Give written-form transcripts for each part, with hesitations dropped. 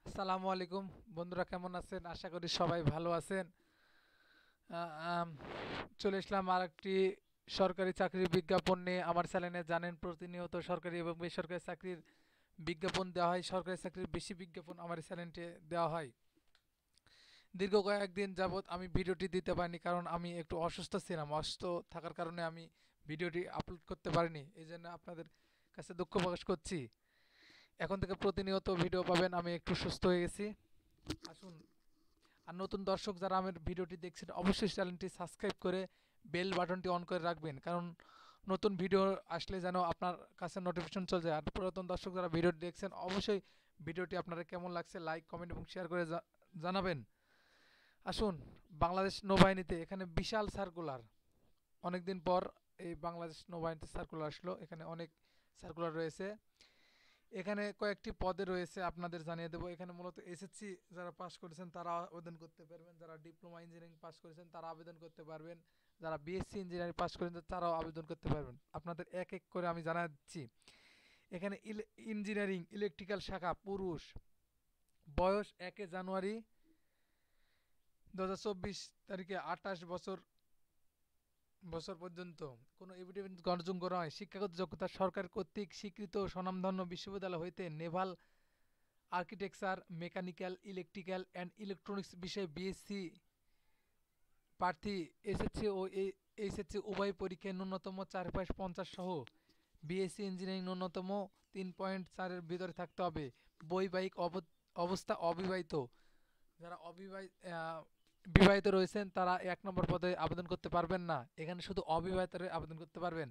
আসসালামু আলাইকুম বন্ধুরা, কেমন আছেন? আশা করি সবাই ভালো আছেন। আ- আম, চলে আসলাম আর একটি সরকারি চাকরির বিজ্ঞাপন নিয়ে। আমার চ্যানেলে জানেন প্রতিনিয়ত সরকারি এবং বেসরকারি চাকরির বিজ্ঞাপন দেওয়া হয়। সরকারি চাকরির বেশি বিজ্ঞাপন আমার চ্যানেলটি দেওয়া হয়। দীর্ঘ কয়েকদিন যাবৎ আমি ভিডিওটি দিতে পারিনি, কারণ আমি একটু অসুস্থ ছিলাম। অসুস্থ থাকার কারণে আমি ভিডিওটি আপলোড করতে পারিনি, এই জন্য আপনাদের কাছে দুঃখ প্রকাশ করছি। এখন থেকে প্রতিনিয়ত ভিডিও পাবেন। আমি একটু সুস্থ হয়ে গেছি। আসুন, আর নতুন দর্শক যারা আমার ভিডিওটি দেখছেন অবশ্যই চ্যানেলটি সাবস্ক্রাইব করে বেল বাটনটি অন করে রাখবেন, কারণ নতুন ভিডিও আসলে যেন আপনার কাছে নোটিফিকেশন চলে যায়। আর পুরাতন দর্শক যারা ভিডিওটি দেখছেন অবশ্যই ভিডিওটি আপনারা কেমন লাগছে লাইক কমেন্ট এবং শেয়ার করে জানাবেন। আসুন, বাংলাদেশ নৌবাহিনীতে এখানে বিশাল সার্কুলার। অনেকদিন পর এই বাংলাদেশ নৌবাহিনীতে সার্কুলার আসলো। এখানে অনেক সার্কুলার রয়েছে। এখানে কয়েকটি পদে রয়েছে, আপনাদের জানিয়ে দেবো। এখানে মূলত এসএসসি যারা পাস করেছেন তারা আবেদন করতে পারবেন, যারা ডিপ্লোমা ইঞ্জিনিয়ারিং পাস করেছেন তারা আবেদন করতে পারবেন, যারা বিএসসি ইঞ্জিনিয়ারিং পাস করেছেন তারাও আবেদন করতে পারবেন। আপনাদের এক এক করে আমি জানা দিচ্ছি। এখানে ইঞ্জিনিয়ারিং ইলেকট্রিক্যাল শাখা পুরুষ, বয়স 1 জানুয়ারি 2024 তারিখে 28 বছর বছর পর্যন্ত কোনো এভিডেভিট গ্রহণযোগ্য নয়। শিক্ষাগত যোগ্যতা সরকার কর্তৃক স্বীকৃত স্বনামধন্য বিশ্ববিদ্যালয় হইতে Naval architecture, mechanical, electrical and electronics বিষয়ে বিএসসি প্রার্থী এসএসসি ও এইচএসসি উভয় পরীক্ষায় ন্যূনতম 4.50 সহ বিএসসি ইঞ্জিনিয়ারিং ন্যূনতম 3.4-এর ভিতরে থাকতে হবে। বৈবাহিক অবস্থা অবিবাহিত। যারা বিবাহিত রয়েছেন তারা 1 নম্বর পদে আবেদন করতে পারবেন না। এখানে শুধু অবিবাহিতরা আবেদন করতে পারবেন।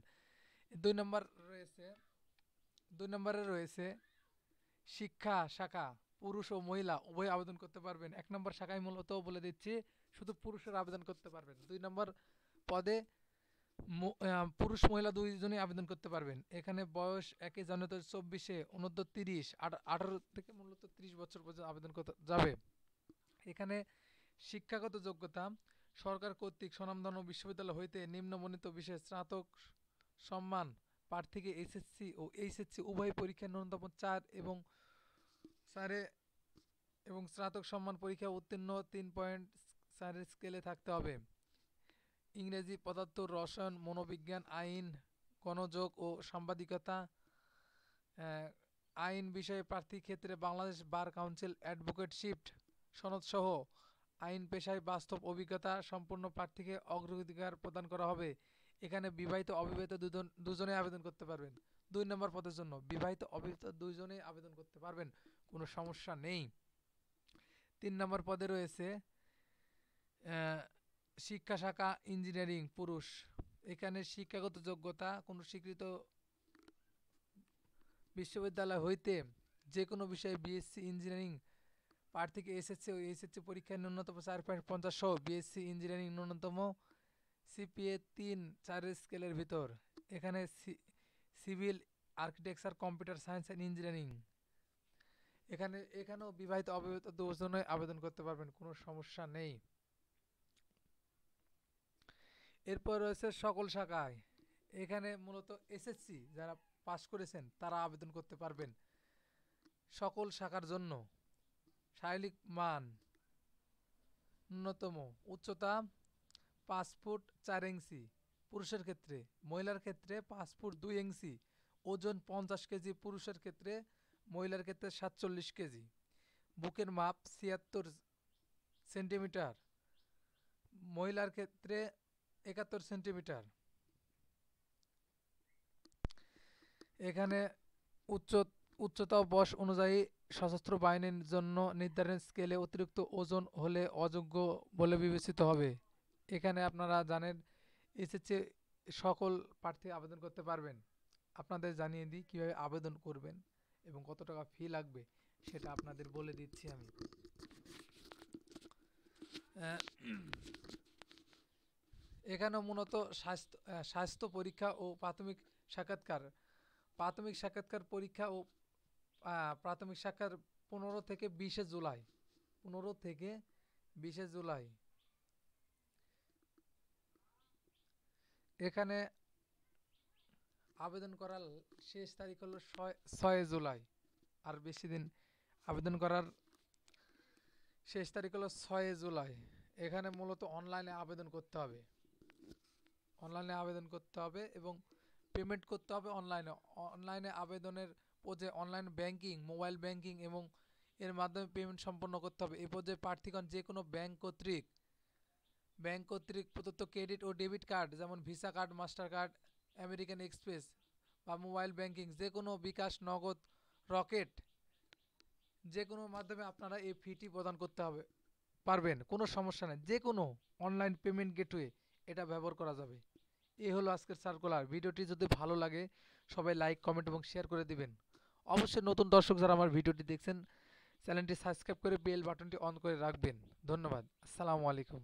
2 নম্বর রয়েছে 2 নম্বরে রয়েছে শিক্ষা শাখা, পুরুষ ও মহিলা উভয় আবেদন করতে পারবেন। 1 নম্বর শাখায় মূলত বলে দিচ্ছি শুধু পুরুষেরা আবেদন করতে পারবেন। 2 নম্বর পদে পুরুষ মহিলা দুইজনই আবেদন করতে পারবেন। এখানে বয়স 1 জানুয়ারি 2024 অনূর্ধ্ব 30 18 থেকে মূলত 30 বছর পর্যন্ত আবেদন করতে যাবে। এখানে শিক্ষাগত যোগ্যতা সরকার কর্তৃক স্বনামধন্য বিশ্ববিদ্যালয় হইতে নিম্নবর্ণিত বিষয়ে স্নাতক সম্মান প্রার্থীকে এসএসসি ও এইচএসসি উভয় পরীক্ষায় ন্যূনতম 4 এবং স্নাতক সম্মান পরীক্ষা উত্তীর্ণ 3.4 স্কেলে থাকতে হবে। ইংরেজি, পদার্থ, রসায়ন, মনোবিজ্ঞান, আইন, গণযোগ ও সাংবাদিকতা। আইন বিষয়ে প্রার্থীর ক্ষেত্রে বাংলাদেশ বার কাউন্সিল অ্যাডভোকেটশিপ সনদসহ আইন পেশায় বাস্তব অভিজ্ঞতা সম্পন্ন প্রার্থীকে অগ্রাধিকার প্রদান করা হবে। এখানে বিবাহিত অবিবাহিত দুজনেই আবেদন করতে পারবেন। 2 নম্বর পদের জন্য বিবাহিত অবিবাহিত দুইজনেই আবেদন করতে পারবেন, কোনো সমস্যা নেই। 3 নম্বর পদে রয়েছে আহ, শিক্ষা শাখা ইঞ্জিনিয়ারিং পুরুষ। এখানে শিক্ষাগত যোগ্যতা কোনো স্বীকৃত বিশ্ববিদ্যালয় হইতে যে কোনো বিষয়ে বিএসসি ইঞ্জিনিয়ারিং প্রার্থীকে এসএসসি ও এইচএসসি পরীক্ষায় ন্যূনতম 4.50 সহ বিএসসি ইঞ্জিনিয়ারিং ন্যূনতম সিপিএ 3-4 স্কেলের ভিতর। এখানে civil, architecture, computer science and engineering. এখানেও বিবাহিত অবিবাহিত দুজনেই আবেদন করতে পারবেন, কোনো সমস্যা নেই। এরপর রয়েছে সকল শাখায়। এখানে মূলত এসএসসি যারা পাস করেছেন তারা আবেদন করতে পারবেন সকল শাখার জন্য। শারীরিক মান ন্যূনতম উচ্চতা 5 ফুট 4 ইঞ্চি পুরুষের ক্ষেত্রে, মহিলার ক্ষেত্রে 5 ফুট 2 ইঞ্চি, ওজন 50 কেজি পুরুষের ক্ষেত্রে, মহিলার ক্ষেত্রে 47 কেজি, বুকের মাপ 76 সেন্টিমিটার, মহিলার ক্ষেত্রে 71 সেন্টিমিটার। এখানে উচ্চ উচ্চতা ও বয়স অনুযায়ী সশস্ত্র বাহিনীর জন্য নির্ধারণ স্কেলে অতিরিক্ত ওজন হলে অযোগ্য বলে বিবেচিত হবে। এখানে আপনারা জানেন এসএসসি সকল প্রার্থী আবেদন করতে পারবেন। আপনাদের জানিয়ে দিই কীভাবে আবেদন করবেন এবং কত টাকা ফি লাগবে, সেটা আপনাদের বলে দিচ্ছি আমি। আহ, এখানেও মূলত স্বাস্থ্য পরীক্ষা ও সাক্ষাৎকার প্রাথমিক সাক্ষাৎকার পরীক্ষা ও প্রাথমিক সাক্ষাৎ 15 থেকে 20 জুলাই। 15 থেকে 20 জুলাই। এখানে আবেদন করার শেষ তারিখ হলো 6 জুলাই। আর বেশি দিন আবেদন করার শেষ তারিখ হলো 6 জুলাই। এখানে মূলত অনলাইনে আবেদন করতে হবে, অনলাইনে আবেদন করতে হবে এবং পেমেন্ট করতে হবে অনলাইনে। অনলাইনে আবেদনের যে অনলাইন ব্যাংকিং, মোবাইল ব্যাংকিং এবং এর মাধ্যমে পেমেন্ট সম্পন্ন করতে হবে। এই পর্যায়ে প্রার্থীগণ যে কোনো ব্যাংক কর্তৃক প্রদত্ত ক্রেডিট ও ডেবিট কার্ড, যেমন visa card, master card, American express বা মোবাইল ব্যাংকিং, যে কোনো বিকাশ, নগদ, রকেট, যে কোনো মাধ্যমে আপনারা এই ফিটি প্রদান করতে হবে পারবেন, কোনো সমস্যা নেই। যে কোনো অনলাইন পেমেন্ট গেটওয়ে এটা ব্যবহার করা যাবে। এই হলো আজকের সার্কুলার। ভিডিওটি যদি ভালো লাগে সবাই লাইক, কমেন্ট এবং শেয়ার করে দিবেন। অবশ্যই নতুন দর্শক যারা আমার ভিডিওটি দেখছেন চ্যানেলটি সাবস্ক্রাইব করে বেল বাটনটি অন করে রাখবেন। ধন্যবাদ। আসসালামু আলাইকুম।